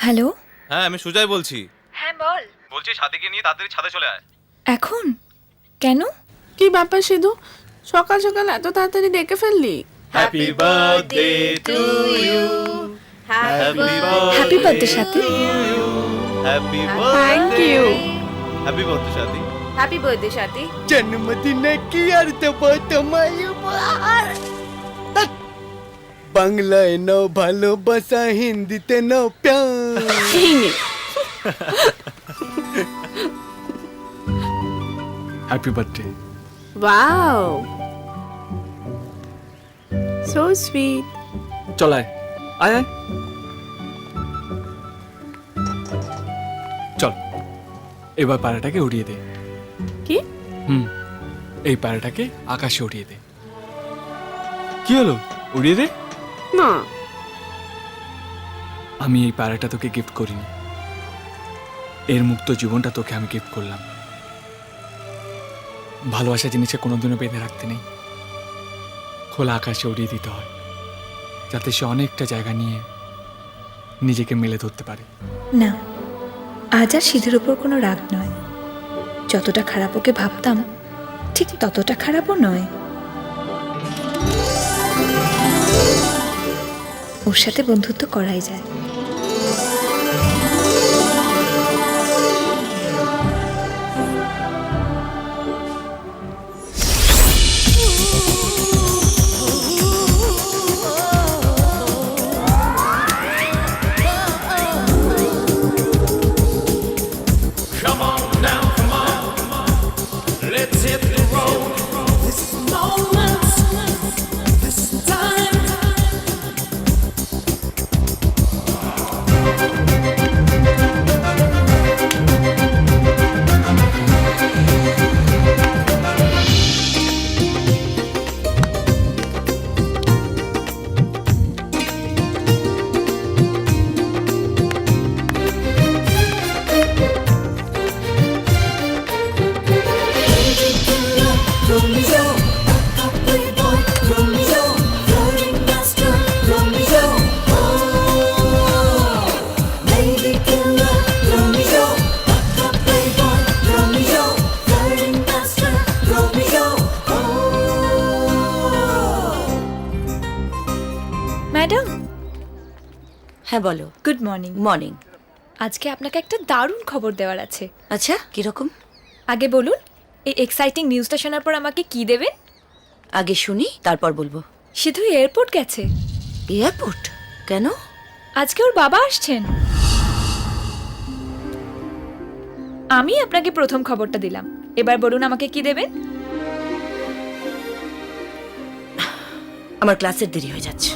Hello. হ্যাঁ আমি সুজয় বলছি। হ্যাঁ বল। বলছি সাথীকে নিয়ে তাড়াতাড়ি ছাদে চলে আয়। এখন কেন? কি ব্যাপার সিধু, সকাল সকাল এত তাড়াতাড়ি ডেকে ফেললি? Happy birthday to you, happy birthday Sathi. Happy thank you. Happy birthday Sathi. Happy birthday Sathi. জন্মদিনে কি আর দেব তোমায় উপহার? বাংলায় নাও ভালোবাসা, হিন্দিতে নাও প্যার। Happy birthday. Wow, so sweet. চল আয় আয় আয়। চল এবার পায়রাটাকে উড়িয়ে দে। কি? এই পায়রাটাকে আকাশে উড়িয়ে দে। কি হলো, উড়িয়ে দে। না, আমি এই পায়রাটা তোকে গিফট করিনি, এর মুক্ত জীবনটা তোকে আমি গিফট করলাম। ভালোবাসা জিনিসে কোনোদিনও বেঁধে রাখতে নেই, খোলা আকাশে উড়িয়ে দিতে হয়, যাতে সে অনেকটা জায়গা নিয়ে নিজেকে মেলে ধরতে পারে। না, আজ আর সিধুর ওপর কোনো রাগ নয়। যতটা খারাপ ওকে ভাবতাম ঠিক ততটা খারাপও নয়। ওর সাথে বন্ধুত্ব করাই যায়। ম্যাডাম। হ্যাঁ বলো। Good morning. মর্নিং। আজকে আপনাকে একটা দারুণ খবর দেওয়ার আছে। আচ্ছা, কিরকম? আগে বলুন, এই এক্সাইটিং নিউজটা শোনার পর আমাকে কি দেবেন? আগে শুনি, তারপর বলবো। সিধু এয়ারপোর্ট গেছে। এয়ারপোর্ট? কেন? আজকে ওর বাবা আসছেন। আমি আপনাকে প্রথম খবরটা দিলাম, এবার বলুন আমাকে কি দেবেন? আমার ক্লাসের দেরি হয়ে যাচ্ছে।